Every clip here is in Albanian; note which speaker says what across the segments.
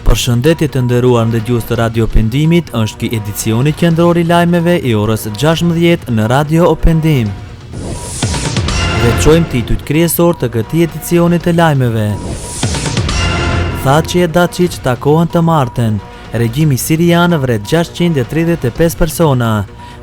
Speaker 1: Përshëndetje të nderuar ndëgjues të Radio Pendimit, është ky edicioni qendror i lajmeve i orës 16 në Radio Pendim. Veçojmë titujt kryesor të këtij edicioni të lajmeve. Thaçi e Daçiç takohen të martën. Regjimi sirian vret 635 persona.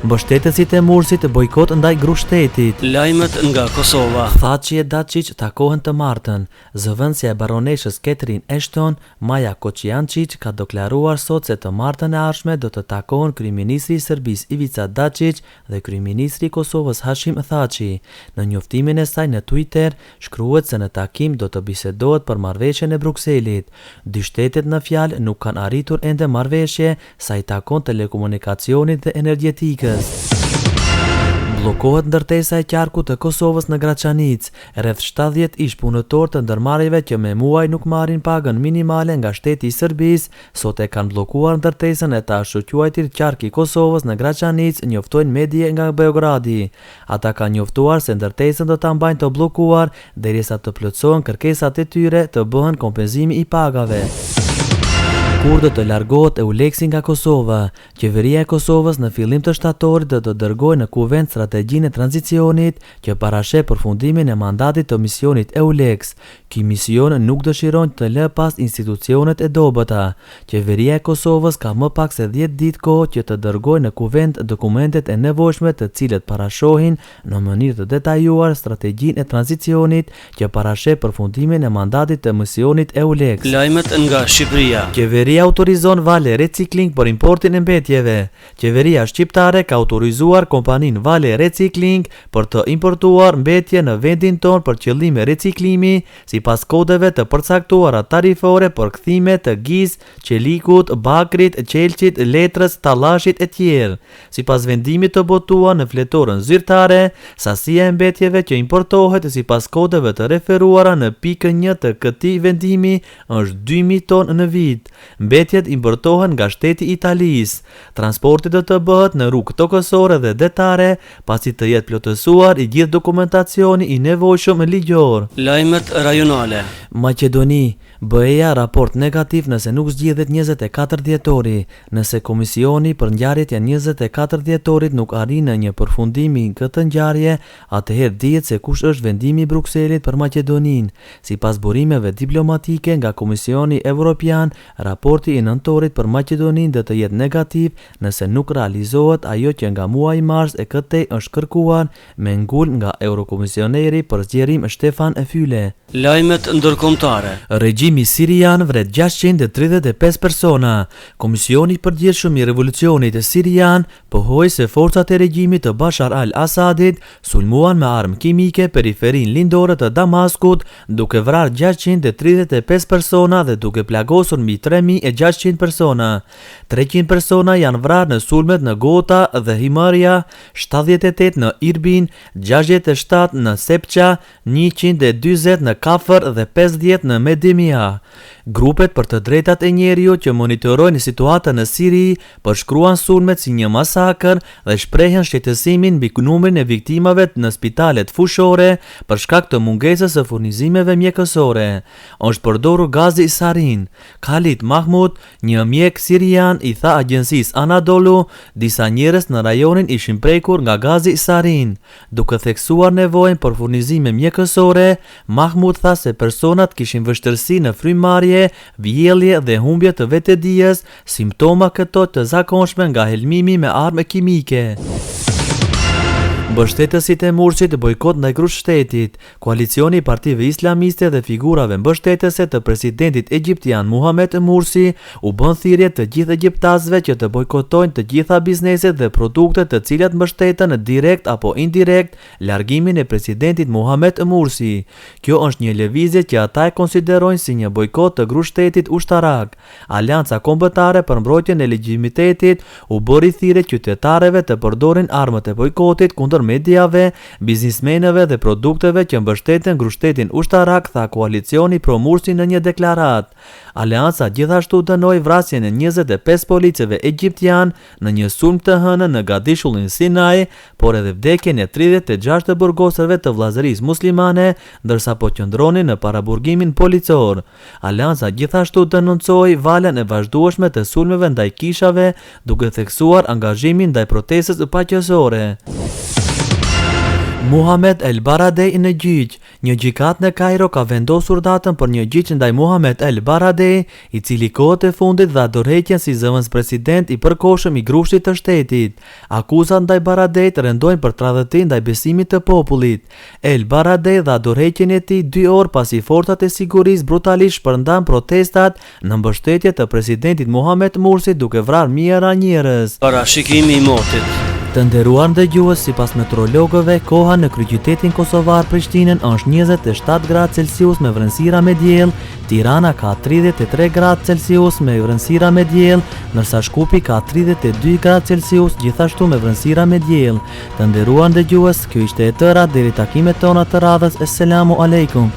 Speaker 1: Mbështetësit e Mursit bojkot ndaj grushtetit.
Speaker 2: Lajmet nga Kosova.
Speaker 1: Thaçi e Daçiç takohen të martën. Zëvendësja e baroneshës Catherine Ashton, Maja Koçiančić, ka deklaruar sot se të martën e ardhshme do të takohen kryeministri i Serbisë Ivica Dačić dhe kryeministri i Kosovës Hashim Thaçi. Në njoftimin e saj në Twitter, shkruhet se në takim do të bisedohet për marrëveshjen e Brukselit. Dy shtetet në fjalë nuk kanë arritur ende marrëveshje sa i takon telekomunikacionit dhe energjetikës. Bllokohet ndërtesa e qarkut të Kosovës në Graçanic. Rreth 70 ish punëtor të ndërmarrjeve që me muaj nuk marrin pagën minimale nga shteti i Serbisë, sot e kanë bllokuar ndërtesën e të ashoquajtit qark i Kosovës në Graçanic, njoftojnë medie nga Beogradi. Ata kanë njoftuar se ndërtesën do ta mbajnë të bllokuar derisa të plotësohen kërkesat e tyre të bëhen kompenzimi i pagave. Kur do të largohet EULEX-i nga Kosova? Qeveria e Kosovës në fillim të shtatorit do të dërgojë në Kuvend strategjinë e tranzicionit që parasheh përfundimin e mandatit të misionit EULEX. Ky mision nuk dëshiron të lë pas institucionet e dobëta. Qeveria e Kosovës ka më pak se 10 ditë kohë që të dërgojë në Kuvend dokumentet e nevojshme të cilët parashohin në mënyrë të detajuar strategjinë e tranzicionit që parasheh përfundimin e mandatit të misionit EULEX.
Speaker 2: Lajmet nga Shqipëria.
Speaker 1: Qeveria autorizon Vale Recikling për importin e mbetjeve. Qeveria shqiptare ka autorizuar kompaninë Vale Recikling për të importuar mbetje në vendin ton për qëllime reciklimi, sipas kodeve të përcaktuara tarifore për kthime të gis, qelikut, bakrit, qelçit, letrës, tallashit e tjerë. Sipas vendimit të botuar në fletorën zyrtare, sasia e mbetjeve që importohet sipas kodeve të referuara në pikën 1 të këtij vendimi është 2000 ton në vit. Mbetjet importohen nga shteti i Italis. Transporti do të bëhet në rrugë tokësore dhe detare, pasi të jetë plotësuar i gjithë dokumentacioni i nevojshëm ligjor.
Speaker 2: Lajmet rajonale.
Speaker 1: Maqedoni. BE-ja raport negativ nëse nuk zgjidhet 24 dhjetori. Nëse komisioni për ngjarjet e 24 dhjetorit nuk arrin në një përfundim në këtë ngjarje, atëherë dihet se kush është vendimi i Brukselit për Maqedoninë. Sipas burimeve diplomatike nga Komisioni Evropian, raporti i nëntorit për Maqedoninë do të jetë negativ nëse nuk realizohet ajo që nga muaji mars e këtej është kërkuar me ngul nga Eurokomisioneri për zgjerim Stefan Füle.
Speaker 2: Lajmet ndërkombëtare.
Speaker 1: Regjimi sirian vret 635 persona. Komisioni i përgjithshëm i revolucionit sirian pohoi se forcat e regjimit të Bashar al-Assadit sulmuan me armë kimike periferinë lindore të Damaskut, duke vrarë 635 persona dhe duke plagosur mbi 3600 persona. 300 persona janë vrarë në sulmet në Gota dhe Himaria, 78 në Irbin, 67 në Sepqa, 120 në Kafër dhe 50 në Medimia. Grupet për të drejtat e njeriut që monitorojnë situatën në Siri përshkruan sulmet si një masakër dhe shprehen shqetësimin mbi numrin e viktimave në spitalet fushore për shkak të mungesës së furnizimeve mjekësore. Është përdorur gazi sarin. Khalid Mahmud, një mjek sirian, i tha agjencisë Anadolu, disa njerëz në rajonin ishin prekur nga gazi sarin. Duke theksuar nevojën për furnizime mjekësore, Mahmud tha se personat kishin vështirësi në frymëmarrje, vjellje dhe humbje të vetëdijes, simptoma këto të zakonshme nga helmimi me armë kimike. Mbështetësit e Mursit bojkot ndaj krushtetit. Koalicioni i partive islamiste dhe figurave mbështetëse të presidentit egjiptian Muhammed Mursi u bën thirrje të gjithë egjiptasëve që të bojkotojnë të gjitha bizneset dhe produktet të cilat mbështeten direkt apo indirekt largimin e presidentit Muhammed Mursi. Kjo është një lëvizje që ata e konsiderojnë si një bojkot të krushtetit ushtarak. Alianca Kombëtare për mbrojtjen e legjimitetit u bëri thirrje qytetarëve të përdorin armët e bojkotit kundër kundër mediave, biznismenëve dhe produkteve që mbështeten grushtetin ushtarak, tha koalicioni pro Mursi në një deklarat. Aleanca gjithashtu dënoi vrasjen e 25 policëve egjiptian në një sulm të hënën në Gadishullin Sinai, por edhe vdekjen e 36 të burgosërve të vllazërisë muslimane, ndërsa po qëndronin në paraburgimin policor. Aleanca gjithashtu denoncoi valën e vazhdueshme të sulmeve ndaj kishave, duke theksuar angazhimin ndaj protestës paqësore. Muhamet El Baradei në gjyq. Një gjykat në Kairo ka vendosur datën për një gjyq ndaj Muhamet El Baradei, i cili kohët e fundit dha dorëheqjen si zëvendës president i përkohshëm i grushtit të shtetit. Akuzat ndaj Baradeit rendojnë për tradhtim ndaj besimit të popullit. El Baradei dha dorëheqjen e tij 2 orë pasi forcat e sigurisë brutalisht shpërndan protestat në mbështetje të presidentit Muhamet Mursi, duke vrarë mijëra njerëz.
Speaker 2: Parashikimi i motit.
Speaker 1: Të nderuar ndëgjues, sipas meteorologëve, koha në kryeqytetin kosovar Prishtinën është 27 gradë Celsius me vrenësira me diell, Tirana ka 33 gradë Celsius me vrenësira me diell, ndërsa Shkupi ka 32 gradë Celsius gjithashtu me vrenësira me diell. Të nderuar ndëgjues, kjo ishte e tëra deri takimet tona të radhës. Selamu alejkum.